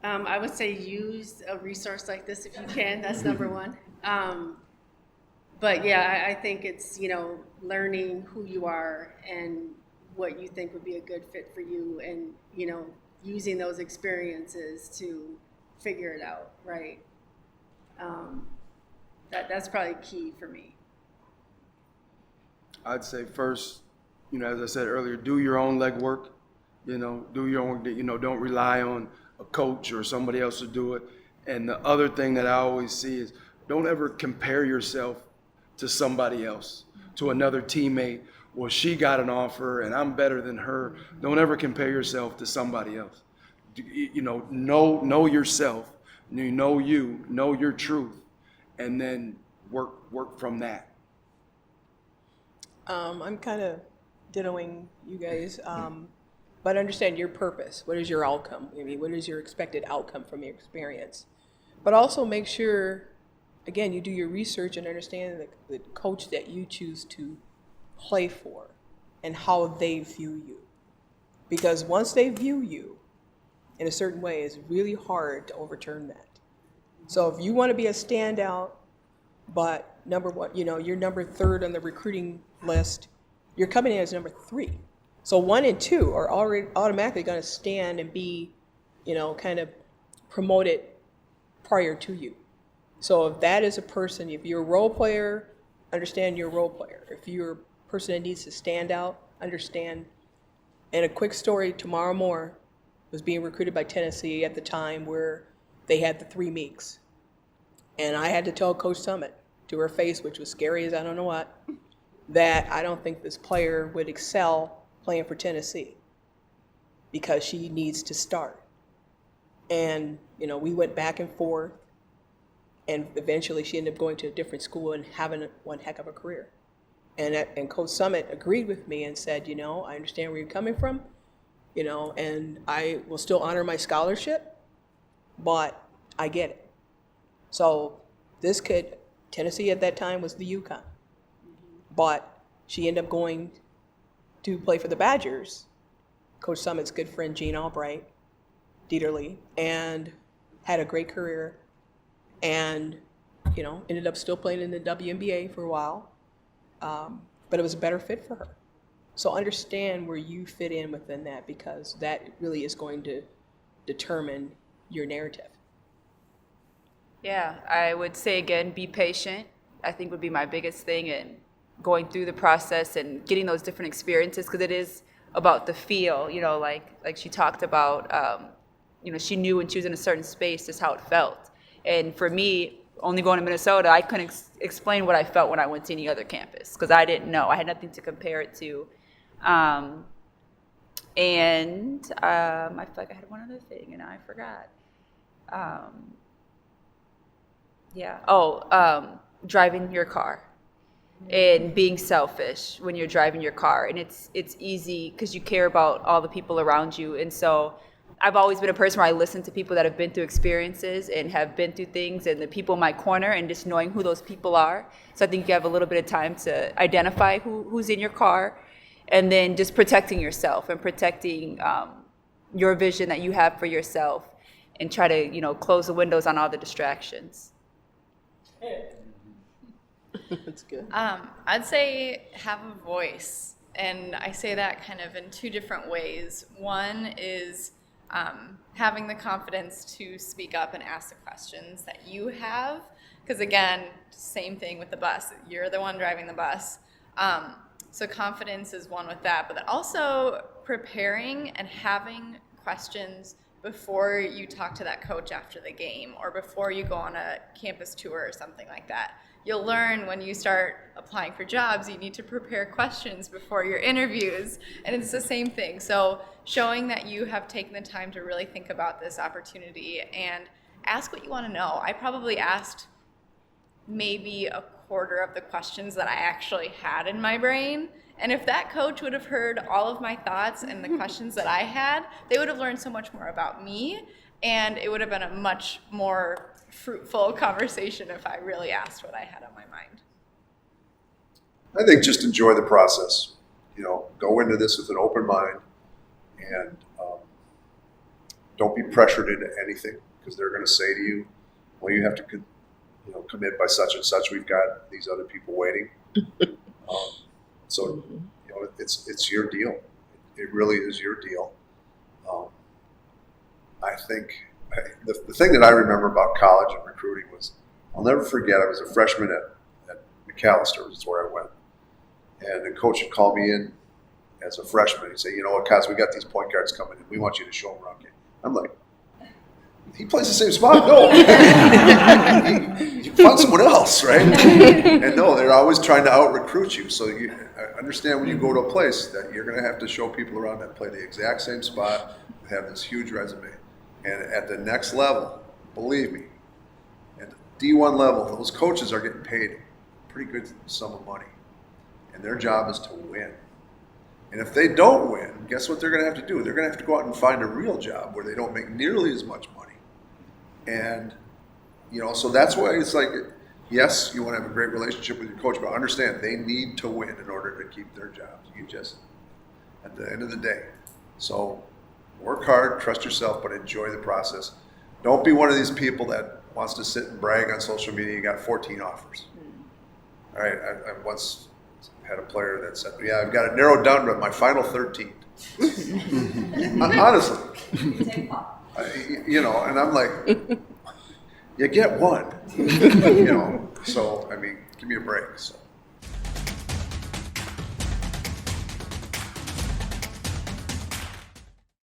I would say use a resource like this if you can. That's number one. But yeah, I think it's, learning who you are and what you think would be a good fit for you, and, using those experiences to figure it out, right? That's probably key for me. I'd say first, as I said earlier, do your own legwork. Do your own. Don't rely on a coach or somebody else to do it. And the other thing that I always see is don't ever compare yourself to somebody else, to another teammate. Well, she got an offer and I'm better than her. Don't ever compare yourself to somebody else. Know yourself. Know your truth, and then work from that. I'm kind of dittoing you guys, but understand your purpose. What is your outcome? What is your expected outcome from your experience? But also make sure, again, you do your research and understand the coach that you choose to play for and how they view you. Because once they view you in a certain way, it's really hard to overturn that. So if you want to be a standout, but number one, you're number third on the recruiting list, you're coming in as number 3. So 1 and 2 are already automatically going to stand and be, kind of promoted prior to you. So if that is a person, if you're a role player, understand you're a role player. If you're a person that needs to stand out, understand. And a quick story, Tamara Moore was being recruited by Tennessee at the time where they had the 3 Meeks. And I had to tell Coach Summit to her face, which was scary as I don't know what, that I don't think this player would excel playing for Tennessee because she needs to start. And, we went back and forth, and eventually she ended up going to a different school and having one heck of a career. And Coach Summit agreed with me and said, I understand where you're coming from, and I will still honor my scholarship, but I get it. So this kid, Tennessee at that time was the UConn, but she ended up going to play for the Badgers, Coach Summit's good friend Gene Albright, Dieterle, and had a great career, and ended up still playing in the WNBA for a while, but it was a better fit for her. So understand where you fit in within that, because that really is going to determine your narrative. Yeah, I would say again, be patient. I think would be my biggest thing in going through the process and getting those different experiences, because it is about the feel, like she talked about, she knew when she was in a certain space just how it felt. And for me, only going to Minnesota, I couldn't explain what I felt when I went to any other campus because I didn't know. I had nothing to compare it to. I feel like I had one other thing and I forgot. Driving your car and being selfish when you're driving your car. And it's easy because you care about all the people around you. And so I've always been a person where I listen to people that have been through experiences and have been through things, and the people in my corner, and just knowing who those people are. So I think you have a little bit of time to identify who's in your car, and then just protecting yourself and protecting your vision that you have for yourself, and try to close the windows on all the distractions. That's good. I'd say have a voice, and I say that kind of in 2 different ways. One is having the confidence to speak up and ask the questions that you have, because again, same thing with the bus. You're the one driving the bus. So confidence is one with that, but also preparing and having questions before you talk to that coach after the game or before you go on a campus tour or something like that. You'll learn when you start applying for jobs, you need to prepare questions before your interviews, and it's the same thing. So showing that you have taken the time to really think about this opportunity and ask what you want to know. I probably asked maybe a quarter of the questions that I actually had in my brain. And if that coach would have heard all of my thoughts and the questions that I had, they would have learned so much more about me, and it would have been a much more fruitful conversation if I really asked what I had on my mind. I think just enjoy the process. Go into this with an open mind, and Don't be pressured into anything because they're going to say to you, well, you have to commit by such and such. We've got these other people waiting. So it's your deal. It really is your deal. I think the thing that I remember about college and recruiting was, I'll never forget, I was a freshman at McAllister, which is where I went. And the coach would call me in as a freshman. He'd say, you know what, Kaz, we got these point guards coming in. We want you to show them around game. I'm like, he plays the same spot? No. You find someone else, right? And no, they're always trying to out-recruit you. So you understand when you go to a place that you're going to have to show people around that play the exact same spot, have this huge resume. And at the next level, believe me, at the D1 level, those coaches are getting paid a pretty good sum of money. And their job is to win. And if they don't win, guess what they're going to have to do? They're going to have to go out and find a real job where they don't make nearly as much money. And, so that's why it's like, yes, you want to have a great relationship with your coach, but understand they need to win in order to keep their jobs. You just, at the end of the day. So work hard, trust yourself, but enjoy the process. Don't be one of these people that wants to sit and brag on social media. You got 14 offers. All right, I once had a player that said, yeah, I've got it narrowed down to my final 13. Honestly. And I'm like, you get one. So, give me a break. So.